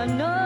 namin.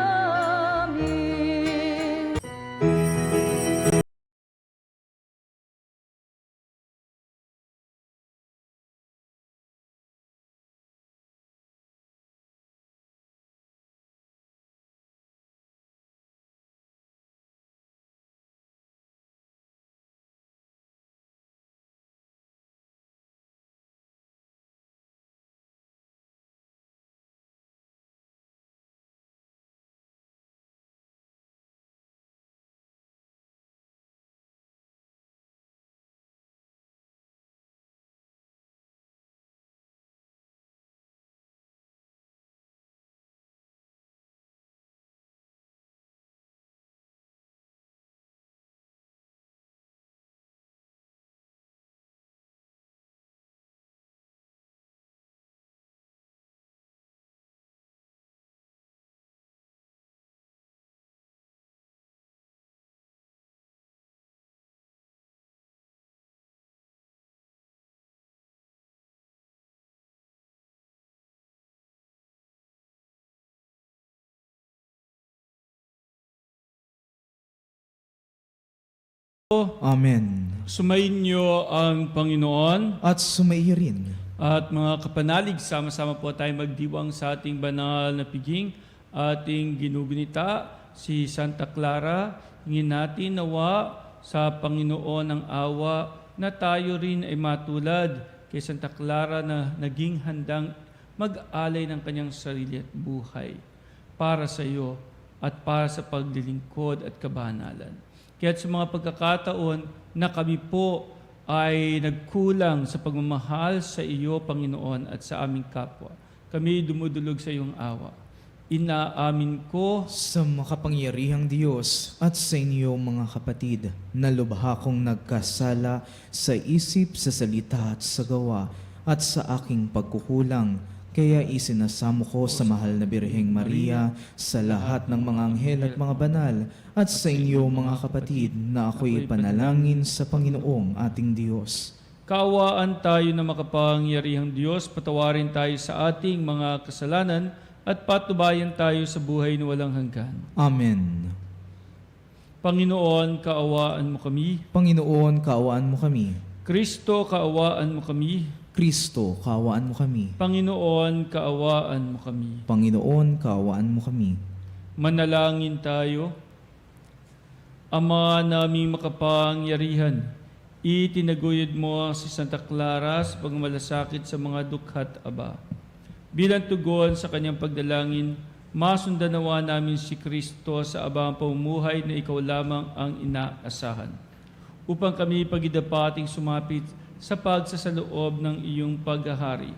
Amen. Sumainyo ang Panginoon At sumaiyo rin. at mga kapanalig, sama-sama po tayo magdiwang sa ating banal na piging, ating ginugunita, si Santa Clara. Hingin natin nawa sa Panginoon ang awa na tayo rin ay matulad kay Santa Clara na naging handang mag-alay ng kanyang sarili at buhay para sa iyo at para sa paglilingkod at kabanalan. Kaya sa mga pagkakataon na kami po ay nagkulang sa pagmamahal sa iyo, Panginoon, at sa aming kapwa, kami dumudulog sa iyong awa. Inaamin ko Sa makapangyarihang Diyos at sa inyo mga kapatid, na lubha kong nagkasala sa isip, sa salita at sa gawa, at sa aking pagkukulang. Kaya isinasamo ko sa mahal na Birheng Maria, sa lahat ng mga anghel at mga banal, at sa inyo mga kapatid, na ako'y panalangin sa Panginoong ating Diyos. kaawaan tayo na makapangyarihang Diyos, patawarin tayo sa ating mga kasalanan at patubayan tayo sa buhay na walang hanggan. Amen. Panginoon, kaawaan mo kami. Panginoon, kaawaan mo kami. Kristo, kaawaan mo kami. Kristo, kaawaan mo kami. Panginoon, kaawaan mo kami. Panginoon, kaawaan mo kami. Manalangin tayo. Ama naming makapangyarihan, itinaguyod mo si Santa Clara sa pagmalasakit sa mga dukhat aba. Bilang tugon sa kanyang pagdalangin, masundan nawa namin si Kristo sa abang pamumuhay na ikaw lamang ang inaasahan, upang kami pagidapating sumapit sa pagsasaloob ng iyong paghahari.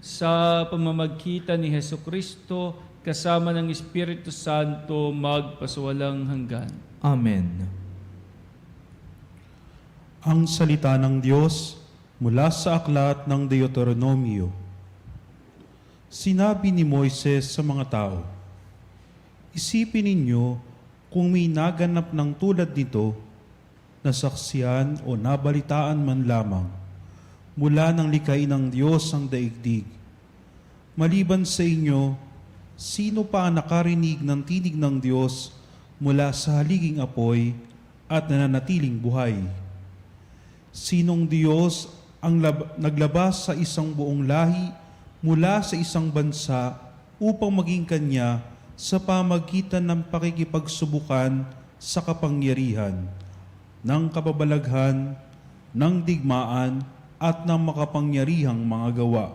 Sa pamamagitan ni Hesu Kristo, kasama ng Espiritu Santo, magpasawalang hanggan. Amen. Ang salita ng Diyos mula sa aklat ng Deuteronomio. Sinabi ni Moises sa mga tao, isipin ninyo kung may naganap ng tulad nito, nasaksihan o nabalitaan man lamang, mula ng likhain ng Diyos ang daigdig. Maliban sa inyo, sino pa ang nakarinig ng tinig ng Diyos mula sa haliging apoy at nananatiling buhay? Sinong Diyos ang naglabas sa isang buong lahi mula sa isang bansa upang maging kanya sa pamagitan ng pakikipagsubukan sa kapangyarihan, ng kababalaghan, ng digmaan, at ng makapangyarihang mga gawa,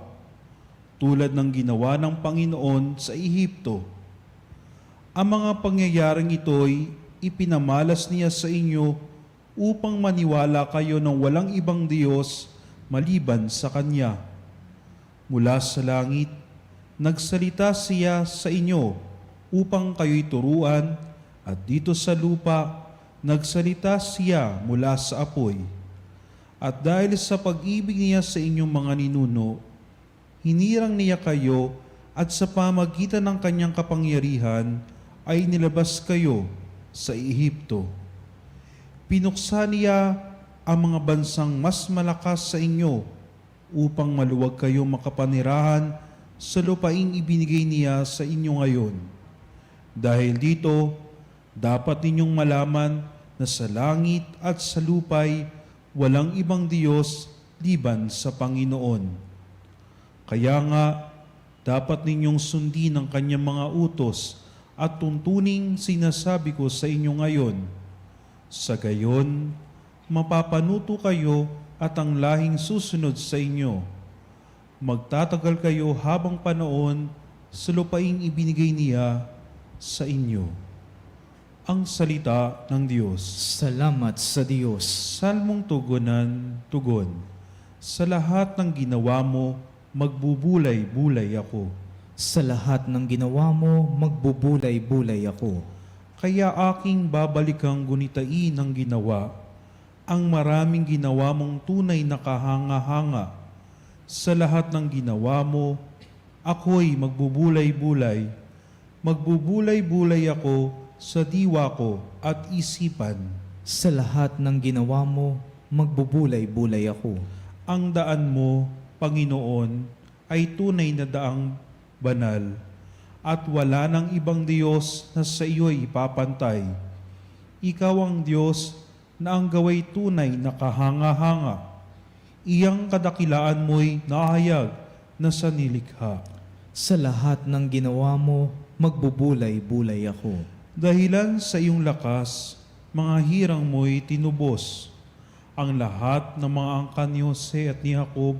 tulad ng ginawa ng Panginoon sa Ehipto. Ang mga pangyayaring ito'y ipinamalas niya sa inyo upang maniwala kayo ng walang ibang Diyos maliban sa Kanya. Mula sa langit, nagsalita siya sa inyo upang kayo'y turuan, at dito sa lupa, nagsalita siya mula sa apoy. At dahil sa pag-ibig niya sa inyong mga ninuno, hinirang niya kayo at sa pamagitan ng kanyang kapangyarihan ay nilabas kayo sa Ehipto. Pinuksa niya ang mga bansang mas malakas sa inyo upang maluwag kayo makapanirahan sa lupaing ibinigay niya sa inyo ngayon. Dahil dito, dapat ninyong malaman na sa langit at sa lupay walang ibang Diyos liban sa Panginoon. Kaya nga, dapat ninyong sundin ang kanyang mga utos at tuntuning sinasabi ko sa inyo ngayon. Sa gayon, mapapanuto kayo at ang lahing susunod sa inyo. Magtatagal kayo habang panahon sa lupaing ibinigay niya sa inyo. Ang salita ng Diyos. Salamat sa Diyos. Salmong tugunan, tugon. Sa lahat ng ginawa mo, magbubulay-bulay ako. Sa lahat ng ginawa mo, magbubulay-bulay ako. Kaya aking babalikang gunitain ang ginawa, ang maraming ginawa mong tunay na kahanga-hanga. Sa lahat ng ginawa mo, ako'y magbubulay-bulay. Magbubulay-bulay ako sa diwa ko at isipan. Sa lahat ng ginawa mo, magbubulay-bulay ako. Ang daan mo, Panginoon, ay tunay na daang banal, at wala nang ibang Diyos na sa iyo'y ipapantay. Ikaw ang Diyos na ang gaway tunay na kahanga-hanga. Iyang kadakilaan mo'y nahayag na sa nilikha. Sa lahat ng ginawa mo, magbubulay-bulay ako. Dahilan sa iyong lakas, mga hirang mo'y tinubos. Ang lahat ng mga angkan ni Jose at ni Jacob,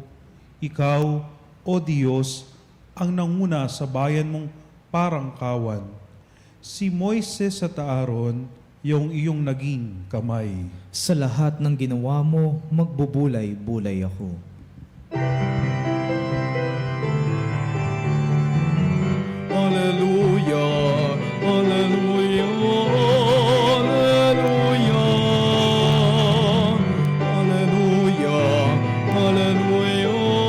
ikaw, O Diyos, ang nanguna sa bayan mong parang kawan. Si Moises at Aaron, yung iyong naging kamay. Sa lahat ng ginawa mo, magbubulay-bulay ako. Hallelujah, hallelujah, hallelujah, hallelujah, hallelujah,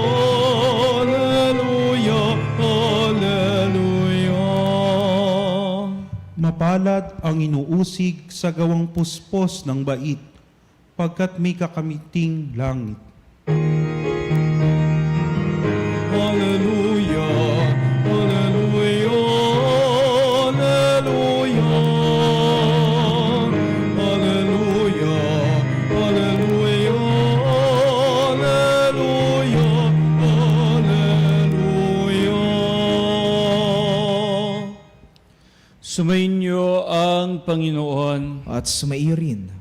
hallelujah, hallelujah. Mapalad ang inuusig sa gawang puspos ng bait, pagkat may kakamiting langit. Hallelujah, hallelujah, hallelujah, hallelujah, hallelujah, hallelujah, hallelujah. Sumainyo ang Panginoon. At sumairin.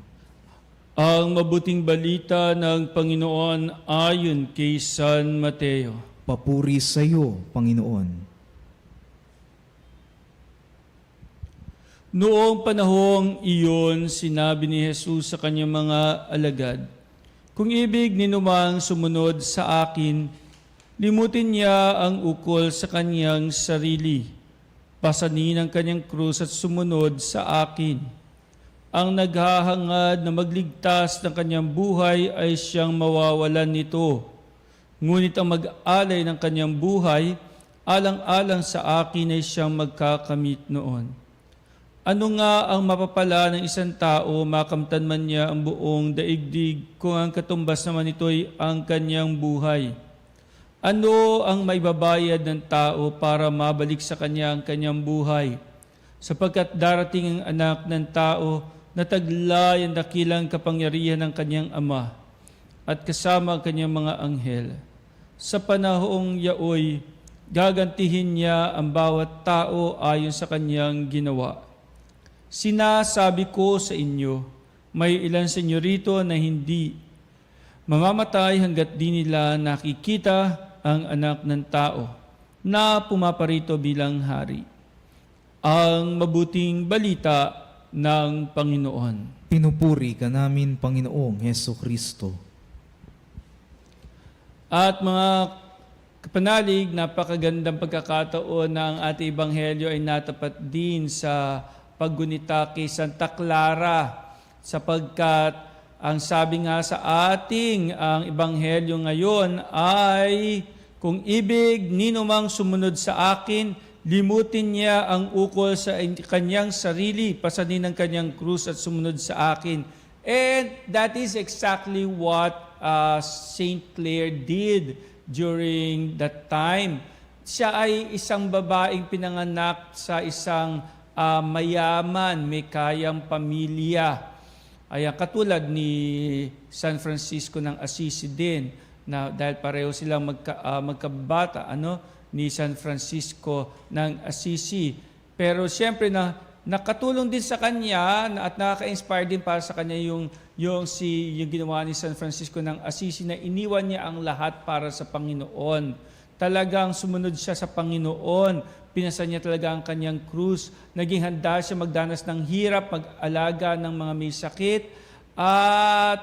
Ang mabuting balita ng Panginoon ayon kay San Mateo. Papuri sa iyo, Panginoon. Noong panahong iyon, sinabi ni Jesus sa kanyang mga alagad, "Kung ibig ninumang sumunod sa akin, limutin niya ang ukol sa kanyang sarili, pasanin ang kanyang krus at sumunod sa akin. Ang naghahangad na magligtas ng kanyang buhay ay siyang mawawalan nito. Ngunit ang mag-alay ng kanyang buhay, alang-alang sa akin ay siyang magkakamit noon. Ano nga ang mapapala ng isang tao, makamtan man niya ang buong daigdig, kung ang katumbas naman ito'y ang kanyang buhay? Ano ang maibabayad ng tao para mabalik sa kanya ang kanyang buhay? Sapagkat darating ang anak ng tao na taglay ang dakilang kapangyarihan ng kanyang ama at kasama ang kanyang mga anghel. Sa panahong yaoy, gagantihin niya ang bawat tao ayon sa kanyang ginawa. Sinasabi ko sa inyo, may ilan sa inyo rito na hindi mamamatay hanggat di nila nakikita ang anak ng tao na pumaparito bilang hari." Ang mabuting balita ng Panginoon. Pinupuri ka namin, Panginoong Heso Kristo. At mga kapanalig, napakagandang pagkakataon na ang ating Ebanghelyo ay natapat din sa paggunita kay Santa Clara, sapagkat ang sabi nga sa ating ang Ebanghelyo ngayon ay, "Kung ibig ninumang sumunod sa akin, limutin niya ang ukol sa kanyang sarili, pasanin ang kanyang krus at sumunod sa akin." And that is exactly what Saint Clare did during that time. Siya ay isang babaeng pinanganak sa isang mayaman, may kayang pamilya. Ayan, katulad ni San Francisco ng Assisi din, na dahil pareho silang magkabata, ni San Francisco ng Assisi. Pero siyempre nakatulong din sa kanya at nakaka-inspire din para sa kanya yung ginawa ni San Francisco ng Assisi na iniwan niya ang lahat para sa Panginoon. Talagang sumunod siya sa Panginoon. Pinasa niya talaga ang kanyang krus. Naging handa siya magdanas ng hirap, mag-alaga ng mga may sakit. At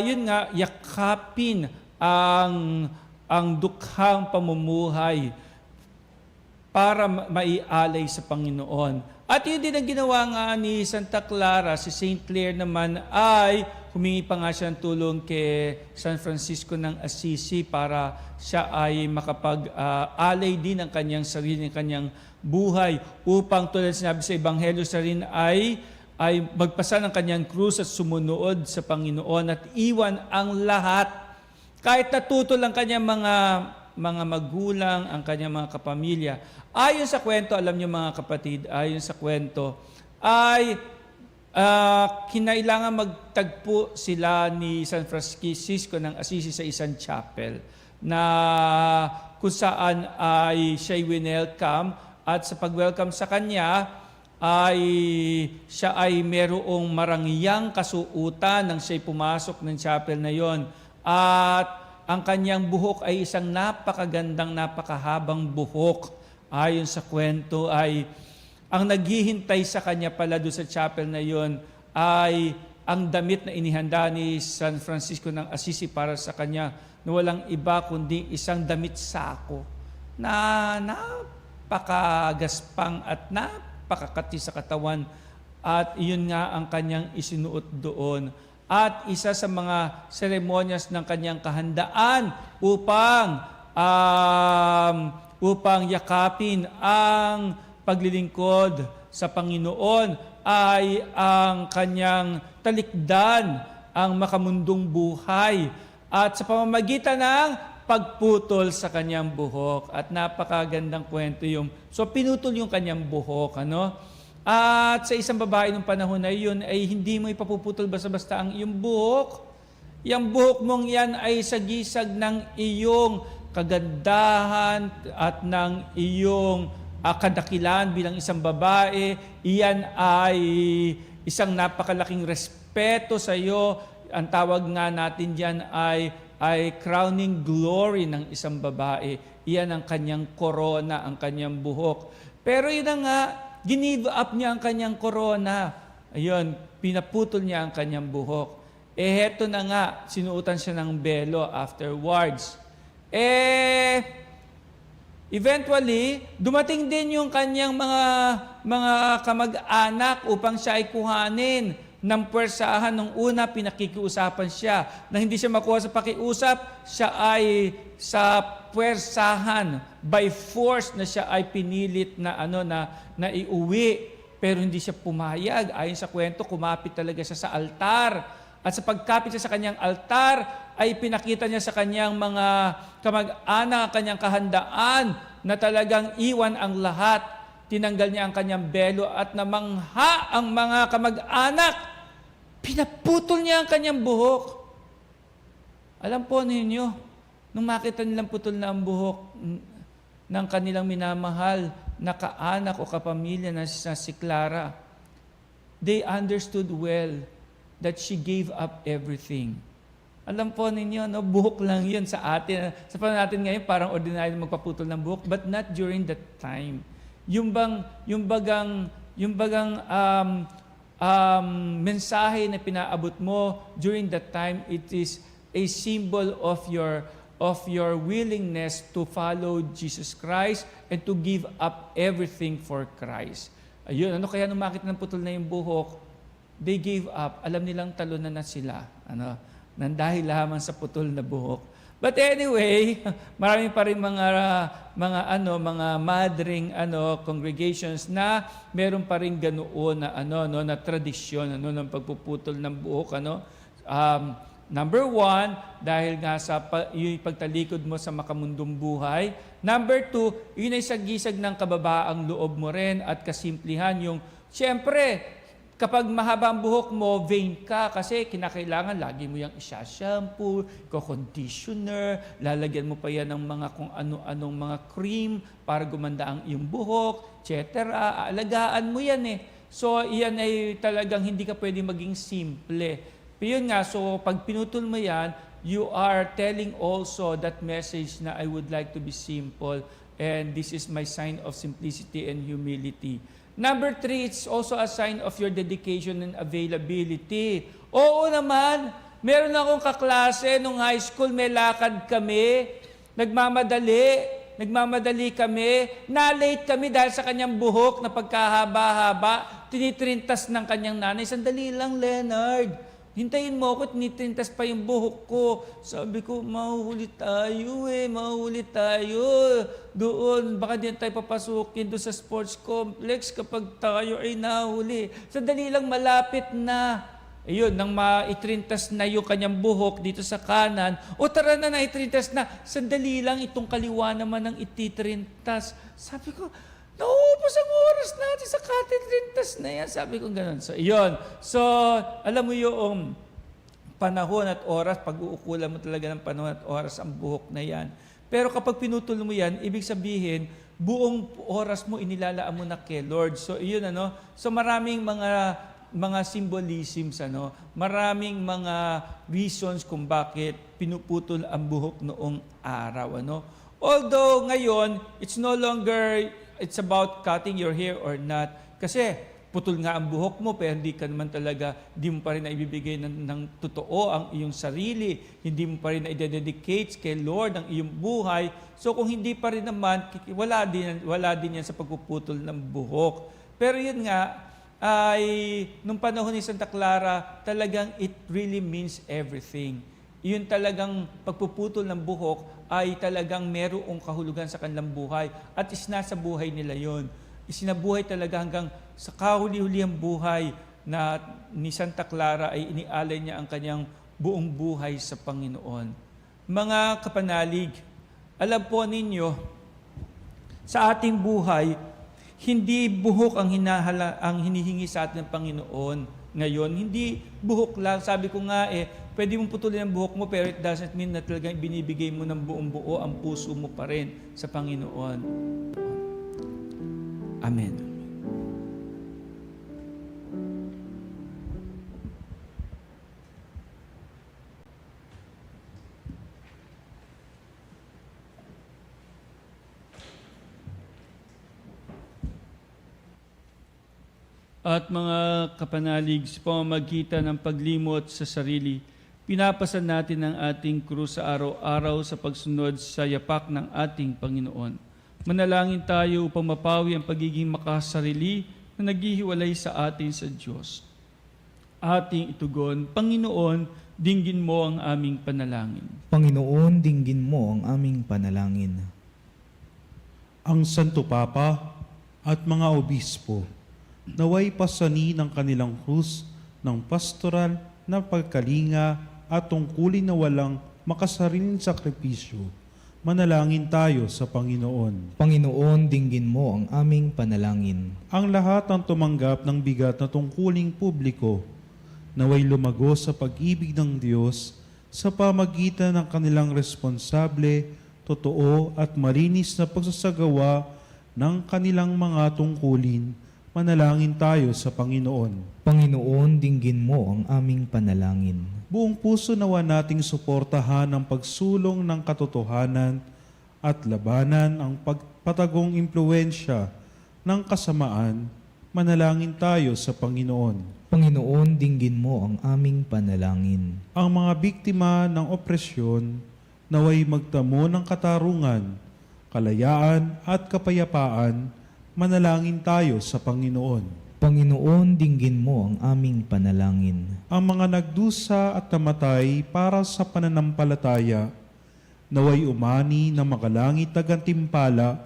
yun nga, yakapin ang dukhang pamumuhay para maialay sa Panginoon. At yun din ang ginawa nga ni Santa Clara. Si Saint Clare naman ay humingi pa nga siya ng tulong kay San Francisco ng Assisi para siya ay makapag-alay din ng kanyang sarili, ng kanyang buhay upang tulad sinabi sa Ebanghelyo sa rin ay magpasa ng kanyang krus at sumunood sa Panginoon at iwan ang lahat. Kahit natutol ang kanyang mga magulang, ang kanyang mga kapamilya. Ayon sa kwento, alam niyo mga kapatid, ayon sa kwento, ay kinailangan magtagpo sila ni San Francisco ng Assisi sa isang chapel na kung saan ay siya'y winelcome at sa pag-welcome sa kanya ay siya ay merong marangyang kasuutan nang siya'y pumasok ng chapel na yon. At ang kanyang buhok ay isang napakagandang, napakahabang buhok. Ayon sa kwento ay ang naghihintay sa kanya pala doon sa chapel na yon ay ang damit na inihanda ni San Francisco ng Assisi para sa kanya na walang iba kundi isang damit sako na napakagaspang at napakakati sa katawan. At iyon nga ang kanyang isinuot doon. At isa sa mga seremonyas ng kanyang kahandaan upang yakapin ang paglilingkod sa Panginoon ay ang kanyang talikdan, ang makamundong buhay at sa pamamagitan ng pagputol sa kanyang buhok. At napakagandang kwento yung, so pinutol yung kanyang buhok, At sa isang babae ng panahon na iyon ay hindi mo ipapuputol basta-basta ang iyong buhok. Yung buhok mong yan ay sagisag ng iyong kagandahan at ng iyong kadakilan bilang isang babae. Iyan ay isang napakalaking respeto sa iyo. Ang tawag nga natin diyan ay crowning glory ng isang babae. Iyan ang kanyang korona, ang kanyang buhok. Pero yun na nga, ginive up niya ang kanyang korona. Ayun, pinaputol niya ang kanyang buhok. Heto na nga, sinuutan siya ng belo afterwards. Eventually, dumating din yung kanyang mga kamag-anak upang siya ay kuhanin ng puwersahan. Nung una, pinakikiusapan siya. Na hindi siya makuha sa pakiusap, siya ay sa puwersahan, by force na siya ay pinilit na iuwi. Pero hindi siya pumayag. Ayon sa kwento, kumapit talaga siya sa altar. At sa pagkapit siya sa kanyang altar, ay pinakita niya sa kanyang mga kamag-anak, ang kanyang kahandaan, na talagang iwan ang lahat. Tinanggal niya ang kanyang belo at namangha ang mga kamag-anak. Pinaputol niya ang kanyang buhok. Alam po ninyo, nung makita nilang putol na ang buhok ng kanilang minamahal na kaanak o kapamilya na si Clara, they understood well that she gave up everything. Alam po ninyo, buhok lang yun sa atin. Sa panahon natin ngayon, parang ordinary magpaputol ng buhok, but not during that time. Yung bagang mensahe na pinaabot mo during that time, it is a symbol of your willingness to follow Jesus Christ and to give up everything for Christ. Ayun, kaya nung makita ng putol na yung buhok, they gave up. Alam nilang talunan na sila. Nang dahil lamang sa putol na buhok. But anyway, marami pa rin mga madring congregations na meron pa rin ganoon na tradisyon ng pagpuputol ng buhok Number 1, dahil nga sa yung pagtalikod mo sa makamundong buhay. Number 2, yun ay sagisag ng kababaang loob mo rin at kasimplihan yung, siyempre, kapag mahaba ang buhok mo, vain ka kasi kinakailangan lagi mo yung isa-shampoo, conditioner, lalagyan mo pa yan ng mga kung ano-anong mga cream para gumanda ang iyong buhok, etc. Aalagaan mo yan eh. So, yan ay talagang hindi ka pwede maging simple. Pero yun nga, so pag pinutol mo yan, you are telling also that message na I would like to be simple and this is my sign of simplicity and humility. Number 3, it's also a sign of your dedication and availability. Oo naman, meron akong kaklase nung high school, may lakad kami, nagmamadali kami, na-late kami dahil sa kanyang buhok na pagkahaba-haba, tinitrintas ng kanyang nanay. Sandali lang, Leonard. Hintayin mo ako, tinitrintas pa yung buhok ko. Sabi ko, mahuhuli tayo doon. Baka di tayo papasukin doon sa sports complex kapag tayo ay nahuli. Sandali lang, malapit na. Ayun, nang maitrintas na yung kanyang buhok dito sa kanan, o tara na, naitrintas na. Sandali lang, itong kaliwa naman ang ititrintas. Sabi ko, naubos ang oras natin sa katitrintas na yan. Sabi ko gano'n. So, iyon. So, alam mo yung panahon at oras, pag-uukulan mo talaga ng panahon at oras ang buhok na yan. Pero kapag pinutol mo yan, ibig sabihin, buong oras mo inilalaan mo na kay Lord. So, iyon ano. So, maraming mga symbolisms, ano, maraming mga reasons kung bakit pinuputol ang buhok noong araw. Ano. Although ngayon, it's no longer it's about cutting your hair or not. Kasi putol nga ang buhok mo, pero hindi ka naman talaga, hindi mo pa rin na ibibigay ng totoo ang iyong sarili. Hindi mo pa rin na i-dedicate kay Lord ang iyong buhay. So kung hindi pa rin naman, wala din yan sa pagpuputol ng buhok. Pero yun nga, ay nung panahon ni Santa Clara, talagang it really means everything. Yun talagang pagpuputol ng buhok ay talagang merong kahulugan sa kanilang buhay at isinasa buhay nila yon. Isinabuhay talaga hanggang sa kahuli-hulihang buhay na ni Santa Clara ay inialay niya ang kanyang buong buhay sa Panginoon. Mga kapanalig, alam po ninyo, sa ating buhay, hindi buhok ang hinihingi sa atin ng Panginoon ngayon. Hindi buhok lang. Sabi ko nga pwede mong putulin ang buhok mo pero it doesn't mean na talagang binibigay mo ng buong buo ang puso mo pa rin sa Panginoon. Amen. At mga kapanalig, sa pamamagitan ng paglimot sa sarili, pinapasan natin ang ating krus sa araw-araw sa pagsunod sa yapak ng ating Panginoon. Manalangin tayo upang mapawi ang pagiging makasarili na naghihiwalay sa atin sa Diyos. Ating itugon, Panginoon, dinggin mo ang aming panalangin. Panginoon, dinggin mo ang aming panalangin. Ang Santo Papa at mga obispo, naway pasani ng kanilang krus ng pastoral na pagkalinga at tungkulin na walang makasariling sakripisyo. Manalangin tayo sa Panginoon. Panginoon, dinggin mo ang aming panalangin. Ang lahat ng tumanggap ng bigat na tungkuling publiko, naway lumago sa pag-ibig ng Diyos sa pamagitan ng kanilang responsable, totoo at malinis na pagsasagawa ng kanilang mga tungkulin. Manalangin tayo sa Panginoon. Panginoon, dinggin mo ang aming panalangin. Buong puso nawa nating suportahan ang pagsulong ng katotohanan at labanan ang pagpatagong impluensya ng kasamaan. Manalangin tayo sa Panginoon. Panginoon, dinggin mo ang aming panalangin. Ang mga biktima ng opresyon naway magtamo ng katarungan, kalayaan at kapayapaan. Manalangin tayo sa Panginoon. Panginoon, dinggin mo ang aming panalangin. Ang mga nagdusa at namatay para sa pananampalataya, naway umani na makalangit na gantimpala,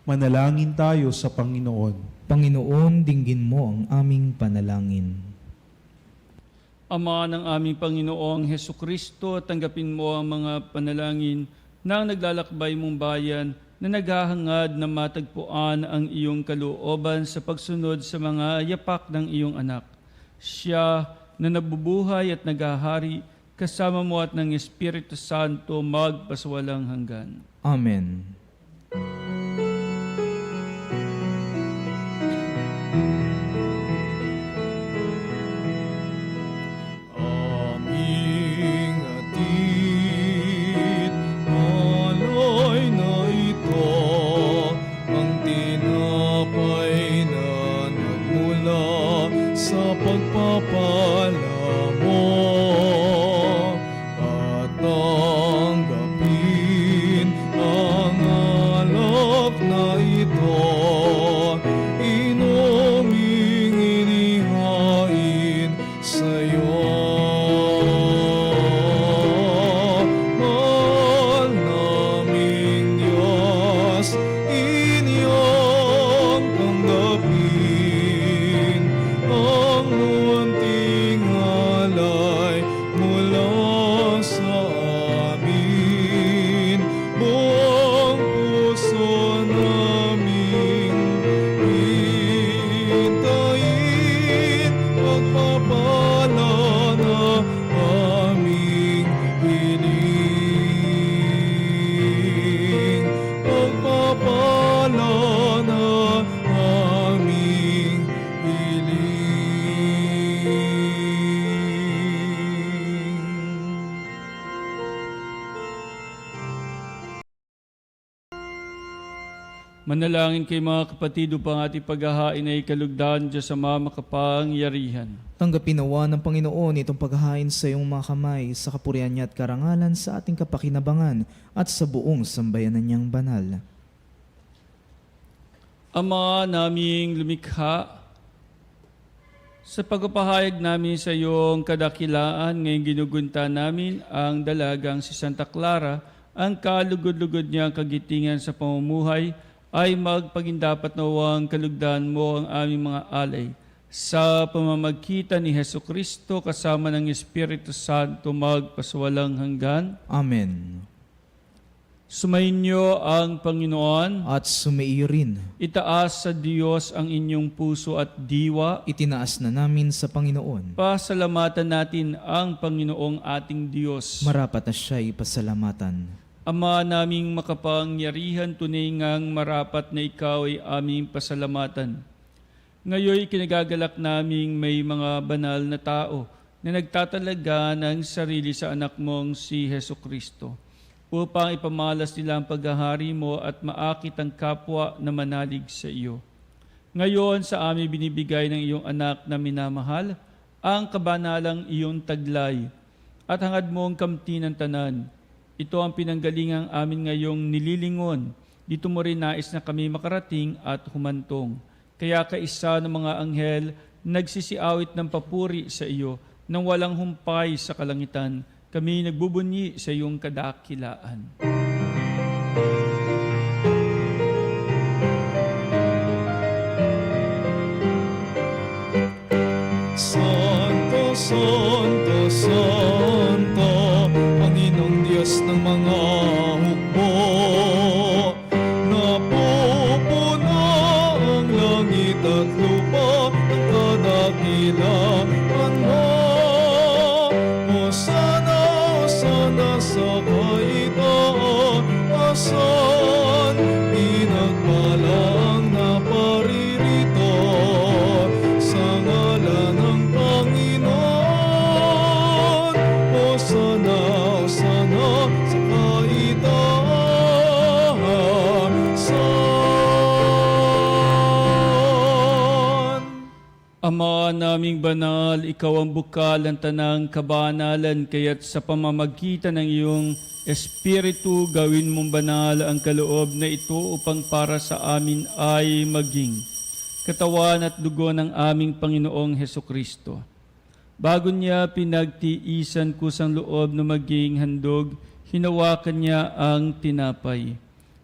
manalangin tayo sa Panginoon. Panginoon, dinggin mo ang aming panalangin. Ama ng aming Panginoong Hesukristo, tanggapin mo ang mga panalangin ng naglalakbay mong bayan na naghahangad na matagpuan ang iyong kalooban sa pagsunod sa mga yapak ng iyong anak. Siya na nabubuhay at naghahari kasama mo at ng Espiritu Santo magpasawalang hanggan. Amen. Aming hatid, alay na ito, ang tinapay na nagmula sa pagpapala mo. At tanggapin ang alak na ito, inuming inihain sa'yo. Mahal naming Diyos, inyong tanggapin ang munting alay mula sa amin. Buong puso naming hintayin pagpapala na aming hiling. Pagpapala na aming hiling. Manalangin kay mga kapatid upang ating paghahain ay kalugdan Diyos Ama makapangyarihan. Tanggapin nawa ng Panginoon itong paghahain sa iyong mga kamay sa kapurihan niya at karangalan sa ating kapakinabangan at sa buong sambayanan niyang banal. Ama naming lumikha, sa pagpapahayag namin sa iyong kadakilaan, ngayong ginugunta namin ang dalagang si Santa Clara, ang kalugod-lugod niyang kagitingan sa pamumuhay, ay magpagindapat nawang kalugdan mo ang aming mga alay. Sa pamamagitan ni Hesukristo kasama ng Espiritu Santo magpasawalang hanggan. Amen. Sumainyo ang Panginoon. At sumaiyo rin. Itaas sa Diyos ang inyong puso at diwa. Itinaas na namin sa Panginoon. Pasalamatan natin ang Panginoong ating Diyos. Marapat na siya ipasalamatan. Ama naming makapangyarihan, tunay ngang marapat na ikaw ay aming pasalamatan. Ngayon kinagagalak naming may mga banal na tao na nagtatalaga ng sarili sa anak mong si Hesukristo upang ipamalas nila ang paghahari mo at maakit ang kapwa na manalig sa iyo. Ngayon sa amin binibigay ng iyong anak na minamahal ang kabanalang iyong taglay at hangad mong kamti ng tanan. Ito ang pinanggalingang amin ngayong nililingon. Dito mo rin nais na kami makarating at humantong. Kaya kaisa ng mga anghel nagsisiawit ng papuri sa iyo nang walang humpay sa kalangitan. Kami nagbubunyi sa iyong kadakilaan. Santo, Santo, Santo, Panginoong Diyos ng mga hukbo. Napupuna ang langit at lupa ng kadakilaan mo. Hosana, Hosana sa kaitaasan, pinagpala ang naparirito sa ngalan ng Panginoon. Hosana, Hosana sa kaitaasan. Ama naming banal, ikaw ang bukal ng tanang kabanalan, kaya't sa pamamagitan ng iyong Espiritu, gawin mong banal ang kaloob na ito upang para sa amin ay maging katawan at dugo ng aming Panginoong Hesukristo. Bago niya pinagtiisan kusang loob na maging handog, hinawakan niya ang tinapay.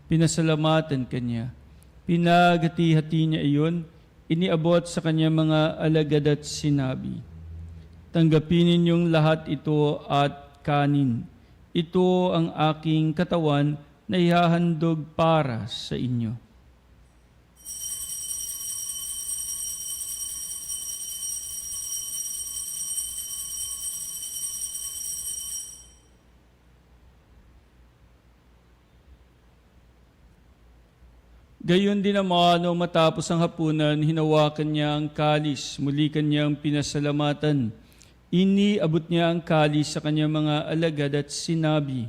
Pinasalamatan kanya. Pinaghati-hati niya iyon, iniabot sa kanya mga alagad at sinabi, Tanggapin ninyong lahat ito at kanin. Ito ang aking katawan na ihahandog para sa inyo. Gayon din naman, nung matapos ang hapunan, hinawakan niya ang kalis, muli kanyang pinasalamatan. Iniabot niya ang kalis sa kanyang mga alagad at sinabi,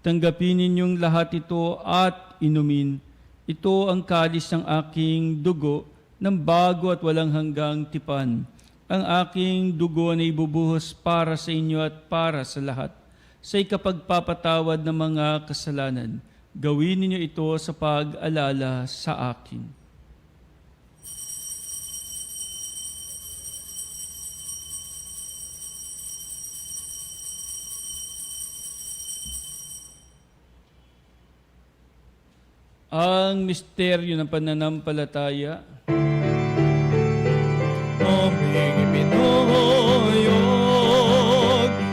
"Tanggapin ninyong lahat ito at inumin. Ito ang kalis ng aking dugo ng bago at walang hanggang tipan. Ang aking dugo na ibubuhos para sa inyo at para sa lahat, sa ikapagpapatawad ng mga kasalanan. Gawin ninyo ito sa pag-alala sa akin." Ang misteryo ng pananampalataya. Aming ipinahayag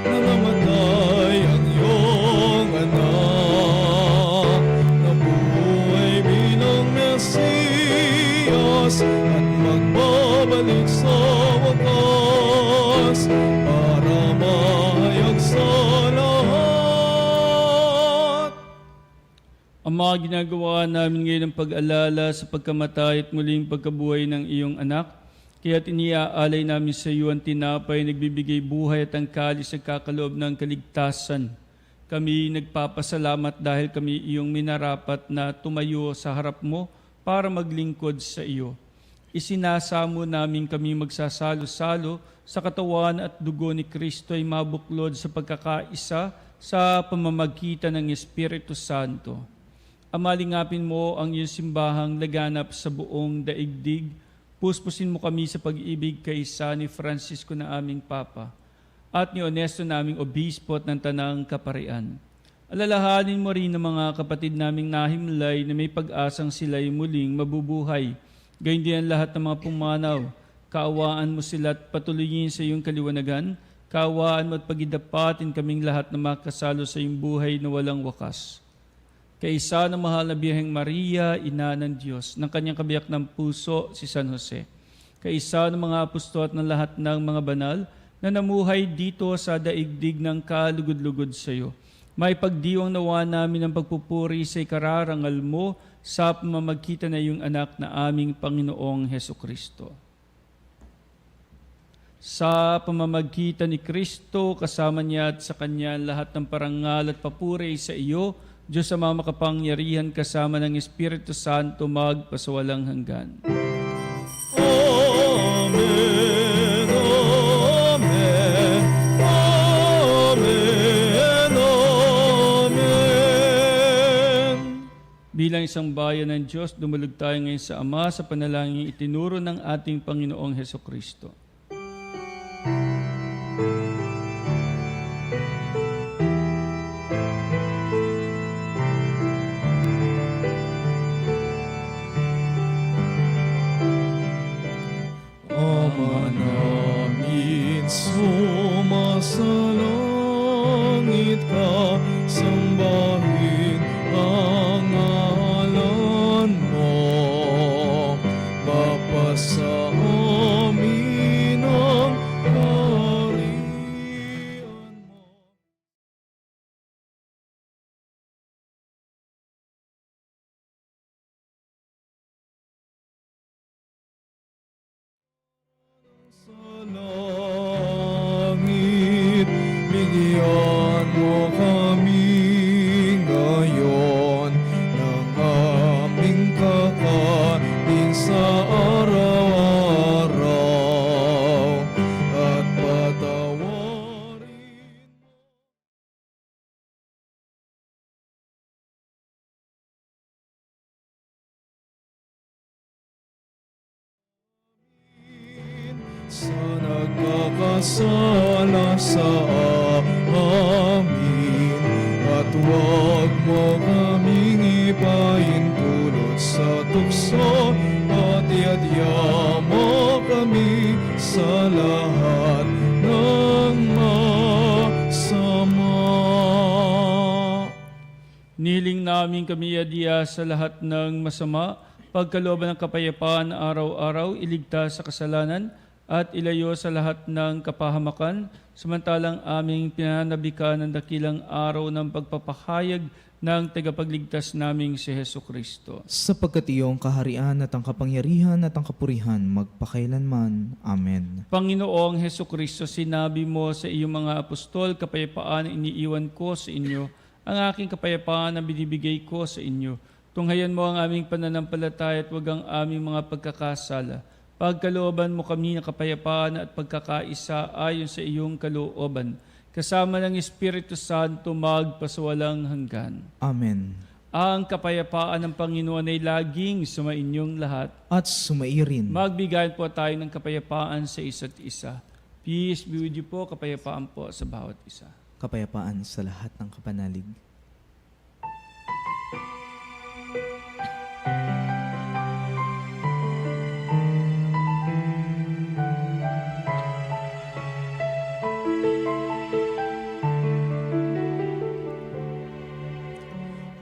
na namatay ang iyong anak, nabuhay bilang Mesiyas at magbabalik sa wakas para mahayag sa lahat. Ang mga ginagawa namin ngayon ng pag-alala sa pagkamatay at muling pagkabuhay ng iyong anak, kaya't iniaalay namin sa iyo ang tinapay, nagbibigay buhay at ang kalis na kakaloob ng kaligtasan. Kami nagpapasalamat dahil kami iyong minarapat na tumayo sa harap mo para maglingkod sa iyo. Isinasamo namin kami magsasalo-salo sa katawan at dugo ni Kristo ay mabuklod sa pagkakaisa sa pamamagitan ng Espiritu Santo. Amalingapin mo ang iyong simbahang laganap sa buong daigdig. Puspusin mo kami sa pag-ibig kaysa ni Francisco na aming Papa at ni Honesto naming Obispo at ng Tanang Kaparian. Alalahanin mo rin ang mga kapatid naming nahimlay na may pag-asang sila'y muling mabubuhay. Gayun din ang lahat ng mga pumanaw. Kaawaan mo sila at patuloyin sa iyong kaliwanagan. Kaawaan mo at pagidapatin kaming lahat na makasalo sa iyong buhay na walang wakas. Kaisa ng mahal na Birheng Maria, Ina ng Diyos, ng kanyang kabiyak ng puso, si San Jose. Kaisa ng mga apostol at ng lahat ng mga banal na namuhay dito sa daigdig ng kalugod-lugod sa iyo. May pagdiwang nawa namin ang pagpupuri sa ikararangal mo sa pamamagitan na iyong anak na aming Panginoong Hesukristo. Sa pamamagitan ni Kristo, kasama niya at sa Kanya lahat ng parangal at papuri sa iyo, Diyos sa mga makapangyarihan kasama ng Espiritu Santo magpasawalang hanggan. Amen, amen, amen, amen. Bilang isang bayan ng Diyos, dumulog tayo ngayon sa Ama sa panalangin itinuro ng ating Panginoong Hesukristo. Ama namin, sumasalangit ka, sambahin ang ngalan mo. Mapasa amin ang kaharian mo. Sa langit, bigyan mo kami ngayon ng aming kakanin sa araw-araw at patawarin sa nagkakasala sa amin, at huwag mo kaming ipahintulot sa tukso, at iadya mo kami sa lahat ng Nihiling namin kami adiya sa lahat ng masama, pagkalooban ng kapayapaan araw-araw, iligtas sa kasalanan, at ilayo sa lahat ng kapahamakan, samantalang aming pinanabikan ng dakilang araw ng pagpapahayag ng tagapagligtas naming si Heso Kristo. Sapagkat iyong kaharian at ang kapangyarihan at ang kapurihan magpakailanman. Amen. Panginoong Heso Kristo, sinabi mo sa iyong mga apostol, kapayapaan ang iniiwan ko sa inyo, ang aking kapayapaan ang binibigay ko sa inyo. Tunghayan mo ang aming pananampalataya at huwag ang aming mga pagkakasala. Pagkalooban mo kami ng kapayapaan at pagkakaisa ayon sa iyong kalooban, kasama ng Espiritu Santo magpasawalang hanggan. Amen. Ang kapayapaan ng Panginoon ay laging sumainyong lahat. At sumairin. Magbigayan po tayo ng kapayapaan sa isa't isa. Peace be with you po, kapayapaan po sa bawat isa. Kapayapaan sa lahat ng kapanalig.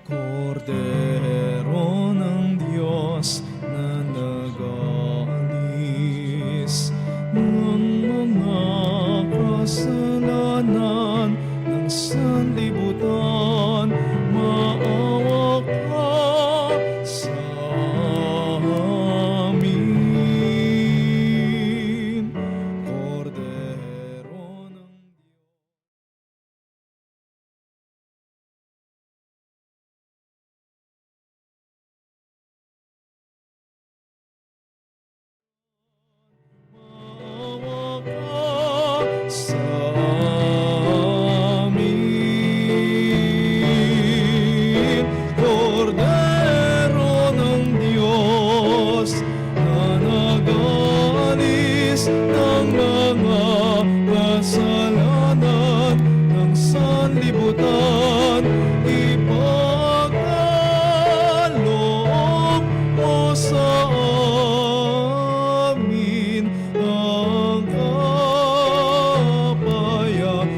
Kordero ng Diyos na nag-aalis ng mga kasalanan ng sanlibutan, maawa ka sa amin. Kordero ng maawa ka sa amin. Kordero ng Diyos na nag-aalis ng mga kasalanan ng sanlibutan, ipagkaloob mo sa amin ang kapayapaan.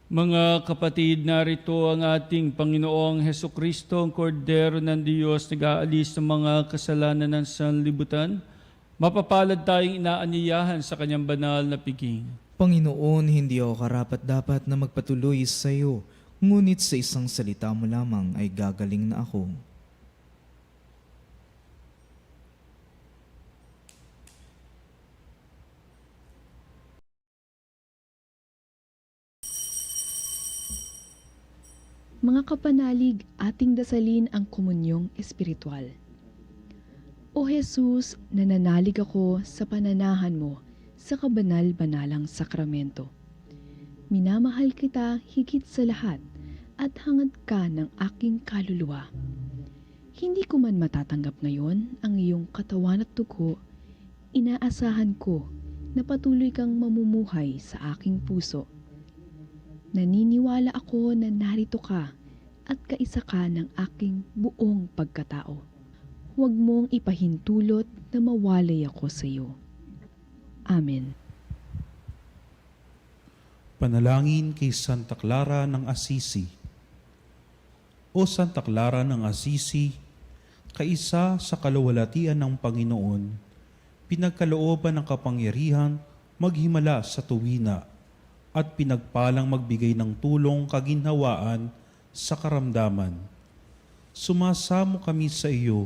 Mga kapatid, narito ang ating Panginoong Heso Kristo, ang Kordero ng Diyos, nag-aalis ng mga kasalanan ng sanlibutan. Mapapalad tayong inaanyayahan sa kanyang banal na piging. Panginoon, hindi ako karapat-dapat na magpatuloy sa iyo, ngunit sa isang salita mo lamang ay gagaling na ako. Mga kapanalig, ating dasalin ang komunyong espiritual. O Jesus, nananalig ako sa pananahan mo sa kabanal-banalang sakramento. Minamahal kita higit sa lahat at hangad ka ng aking kaluluwa. Hindi ko man matatanggap ngayon ang iyong katawan at dugo, inaasahan ko na patuloy kang mamumuhay sa aking puso. Naniniwala ako na narito ka at kaisa ka ng aking buong pagkatao. Huwag mong ipahintulot na mawalay ako sa iyo. Amen. Panalangin kay Santa Clara ng Assisi. O Santa Clara ng Assisi, kaisa sa kaluwalhatian ng Panginoon, pinagkalooban ng kapangyarihan maghimala sa tuwina at pinagpalang magbigay ng tulong kaginhawaan sa karamdaman. Sumasamo kami sa iyo.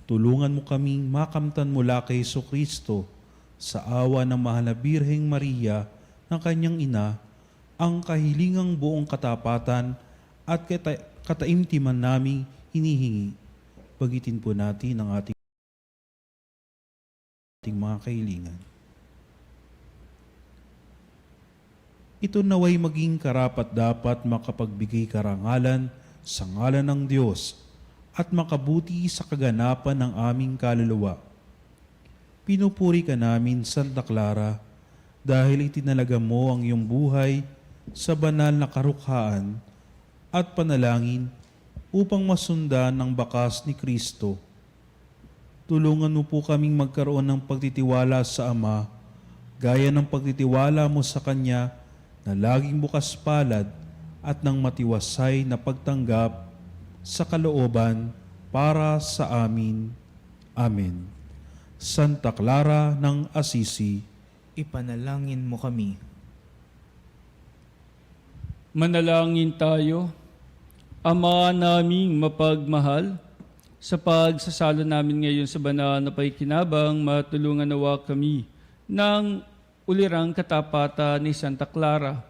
Tulungan mo kaming makamtan mula kay Jesucristo sa awa ng mahal na Birheng Maria ng kanyang ina, ang kahilingang buong katapatan at kataimtiman naming hinihingi. Bagitin po natin ang ating mga kahilingan. Ito naway maging karapat-dapat makapagbigay karangalan sa ngalan ng Diyos at makabuti sa kaganapan ng aming kaluluwa. Pinupuri ka namin, Santa Clara, dahil itinalaga mo ang iyong buhay sa banal na karukhaan at panalangin upang masundan ng bakas ni Kristo. tulungan mo po kaming magkaroon ng pagtitiwala sa Ama, gaya ng pagtitiwala mo sa Kanya na laging bukas palad at ng matiwasay na pagtanggap sa kalooban para sa amin. Amen. Santa Clara ng Assisi, Ipanalangin mo kami. Manalangin tayo. Ama naming mapagmahal, sa pagsasalo namin ngayon sa banal na pakikinabang, matulungan nawa kami ng ulirang katapatan ni Santa Clara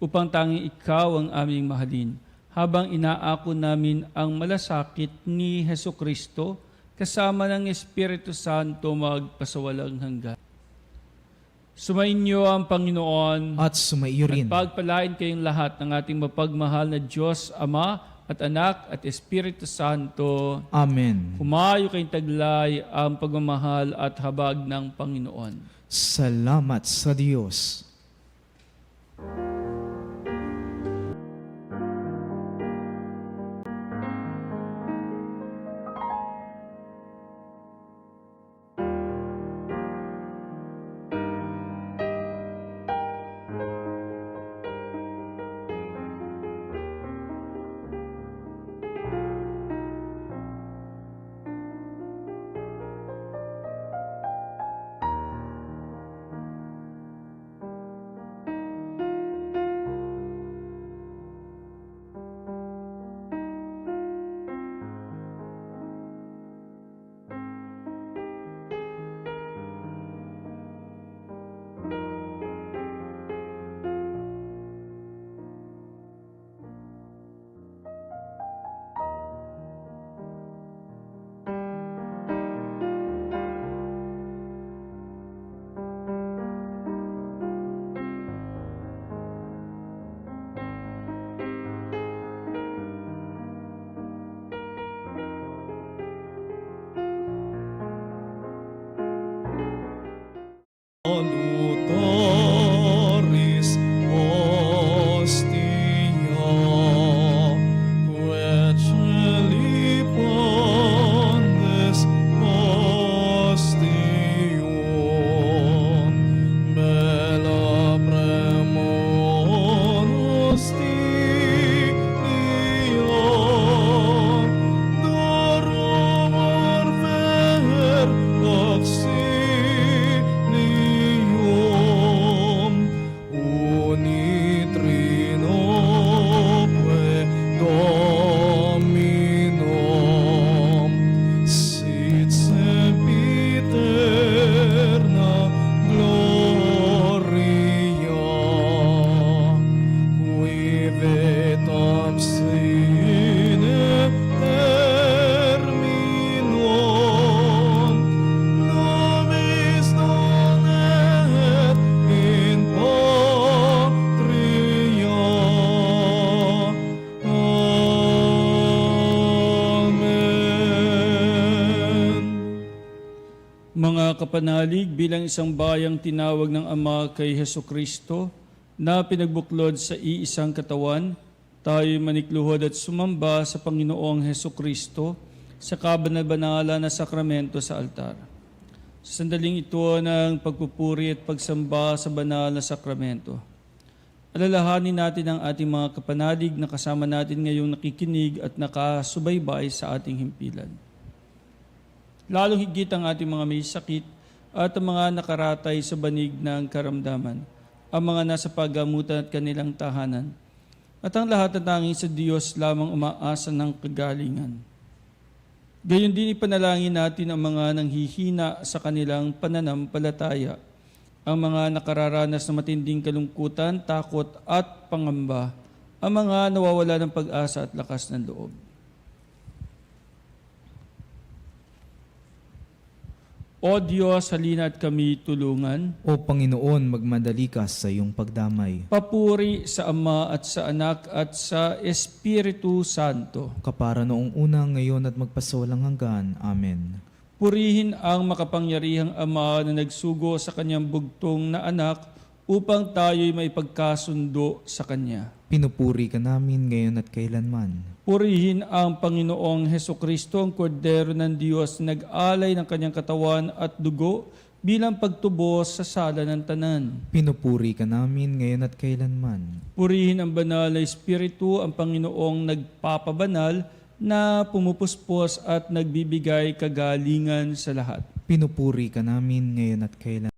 upang tanging ikaw ang aming mahalin habang inaako namin ang malasakit ni Hesukristo kasama ng Espiritu Santo magpasawalang hanggan. Sumainyo ang Panginoon At sumaiyo rin. at pagpalain kayong lahat ng ating mapagmahal na Diyos, Ama at Anak at Espiritu Santo. Amen. Humayo kayong taglay ang pagmamahal at habag ng Panginoon. Salamat sa Diyos. Salutoris hostia, queceli pondes ostium, bella premoros Dio, dorum orfer auxilium, unitrinoque Dominum, sit sempiterna gloria, qui vetam sine terminum, nobis non et in patria. Amen. Mga kapanalig, bilang isang bayang tinawag ng Ama kay Hesukristo na pinagbuklod sa iisang katawan, tayo manikluhod at sumamba sa Panginoong Hesukristo sa kabanal-banala na sakramento sa altar. Sa sandaling ito ng pagpupuri at pagsamba sa banal na sakramento, alalahanin natin ang ating mga kapanalig na kasama natin ngayong nakikinig at nakasubaybay sa ating himpilan. Lalong higit ang ating mga may sakit at ang mga nakaratay sa banig ng karamdaman, ang mga nasa paggamutan at kanilang tahanan, at ang lahat na tanging sa Diyos lamang umaasa ng kagalingan. Gayon din ipanalangin natin ang mga nanghihina sa kanilang pananampalataya, ang mga nakararanas ng matinding kalungkutan, takot at pangamba, ang mga nawawala ng pag-asa at lakas ng loob. O Diyos, halina at kami tulungan. O Panginoon, magmadali ka sa iyong pagdamay. Papuri sa Ama at sa Anak at sa Espiritu Santo. Kapara noong una, ngayon at magpasawalang hanggan. Amen. Purihin ang makapangyarihang Ama na nagsugo sa kanyang bugtong na anak upang tayo'y may pagkasundo sa Kanya. Pinupuri ka namin ngayon at kailanman. Purihin ang Panginoong Hesukristo, ang Kordero ng Diyos, nag-alay ng Kanyang katawan at dugo bilang pagtubos sa sala ng tanan. Pinupuri ka namin ngayon at kailanman. Purihin ang banal na Espiritu, ang Panginoong nagpapabanal na pumupuspos at nagbibigay kagalingan sa lahat. Pinupuri ka namin ngayon at kailanman.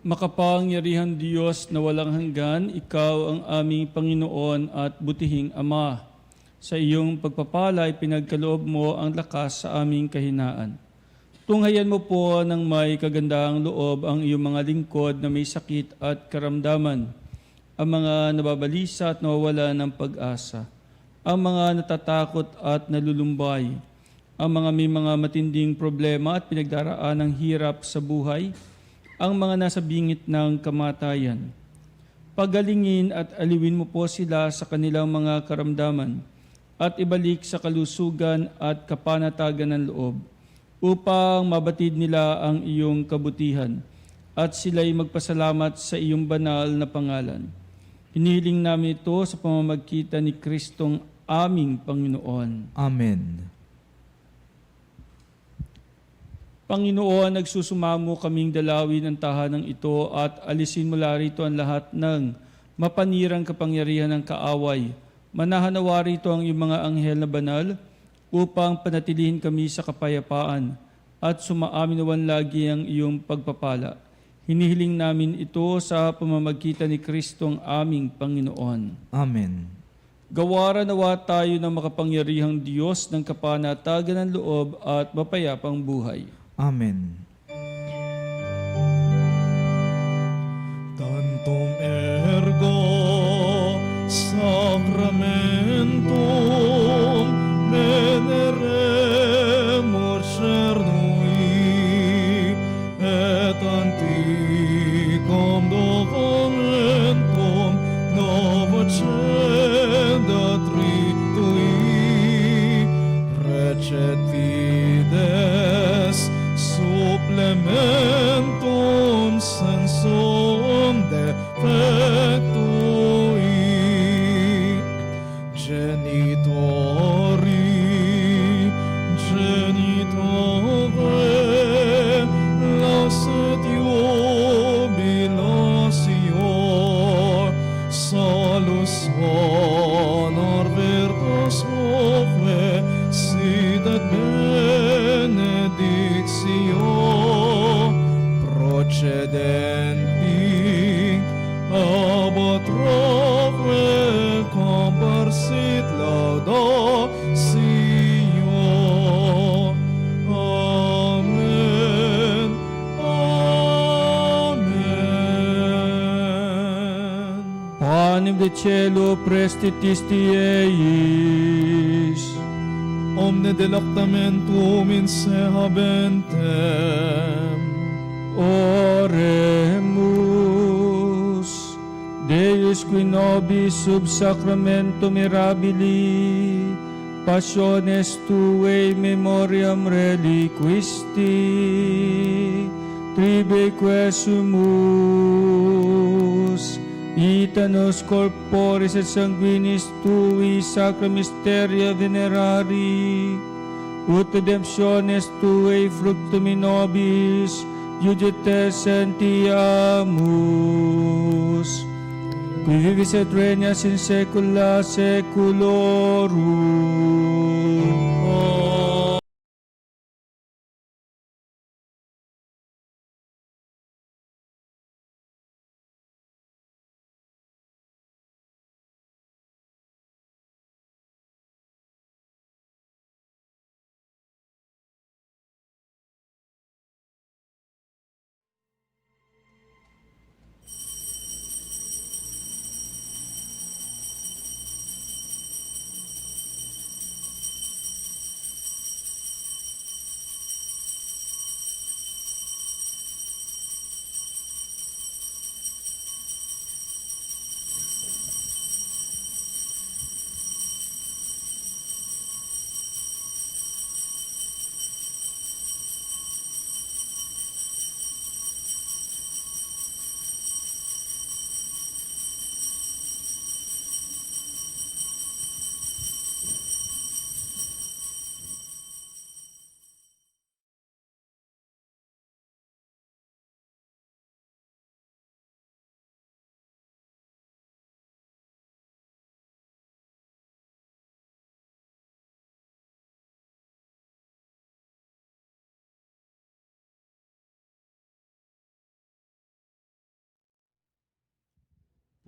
Makapangyarihang Diyos na walang hanggan, Ikaw ang aming Panginoon at butihing Ama. Sa iyong pagpapala ay pinagkaloob mo ang lakas sa aming kahinaan. Tunghayan mo po ng may kagandahang loob ang iyong mga lingkod na may sakit at karamdaman, ang mga nababalisa at nawawala ng pag-asa, ang mga natatakot at nalulumbay, ang mga may mga matinding problema at pinagdaraan ng hirap sa buhay, ang mga nasa bingit ng kamatayan. Pagalingin at aliwin mo po sila sa kanilang mga karamdaman at ibalik sa kalusugan at kapanatagan ng loob upang mabatid nila ang iyong kabutihan at sila'y magpasalamat sa iyong banal na pangalan. Hinihiling namin ito sa pamamagitan ni Kristong aming Panginoon. Amen. Panginoon, nagsusumamo kaming dalawin ang tahanang ito at alisin mula rito ang lahat ng mapanirang kapangyarihan ng kaaway. Manahanawa rito ang iyong mga anghel na banal upang panatilihin kami sa kapayapaan at sumaaminawan lagi ang iyong pagpapala. Hinihiling namin ito sa pamamagitan ni Kristong aming Panginoon. Amen. Gawaran nawa tayo ng makapangyarihang Diyos ng kapanatagan ng loob at mapayapang buhay. Amen. Tantum ergo sacramentum veneremur cernui et anticum documentum novocenda tritui recet fides supplementum sensum defectui genitori genitore lauset jubilotio salus honor virtus moque sit et benedictio procedenti ab utroque comparsit laudatio. Amen. panem de cielo prestitisti eis. Omne delectamentum in se habentem. Oremus. Deus qui nobis sub sacramento mirabili, passiones tuae memoriam reliquisti, tribeque sumus, ita nos corporis et sanguinis tui sacra mysteria venerari, ut redemptiones tuae fructum in nobis, iudite sentiamus, qui vivis et regnas in saecula saeculorum.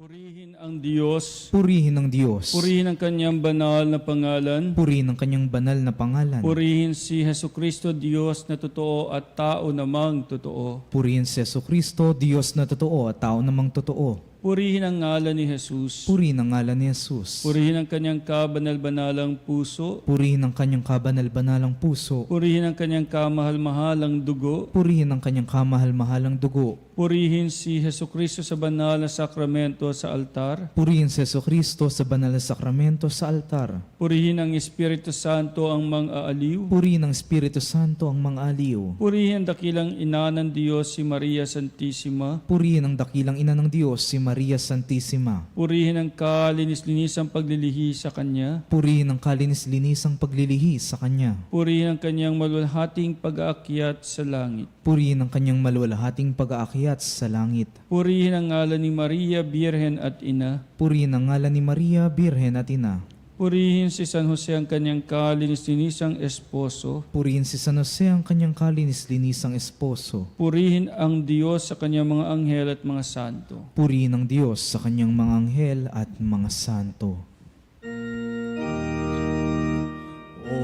Purihin ang Diyos. Purihin ang Diyos. Purihin ang kanyang banal na pangalan. Purihin ang kanyang banal na pangalan. Purihin si Jesucristo, Diyos na totoo at tao namang totoo. Purihin si Jesucristo, Diyos na totoo at tao namang totoo. Purihin ang ngalan ni Jesus. Purihin ang ngalan ni Jesus. Purihin ang kanyang kabanal-banalang puso. Purihin ang kanyang kabanal-banalang puso. Purihin ang kanyang kamahal-mahalang dugo. Purihin ang kanyang kamahal-mahalang dugo. Purihin si Jesucristo sa banal na sakramento sa altar. Purihin si Jesucristo sa banal na sakramento sa altar. Purihin ang Espiritu Santo ang mang-aaliw. Purihin ang Espiritu Santo ang mga aliw. Purihin ang dakilang ina ng Diyos si Maria Santissima. Purihin ang dakilang ina ng Diyos, si Maria Santissima. Purihin ang kalinis-linisang paglilihi sa Kanya. Purihin ang kalinis-linisang paglilihi sa Kanya. Purihin ang Kanyang malulhating pag-aakyat sa langit. Purihin ang kanyang maluwalhating pag-aakyat sa langit. Purihin ang ngalan ni Maria, Birhen at Ina. Purihin ang ngalan ni Maria, Birhen at Ina. Purihin si San Jose ang kanyang kalinis-linisang esposo. Purihin si San Jose ang kanyang kalinis-linisang esposo. Purihin ang Diyos sa kanyang mga anghel at mga santo. Purihin ang Diyos sa kanyang mga anghel at mga santo. O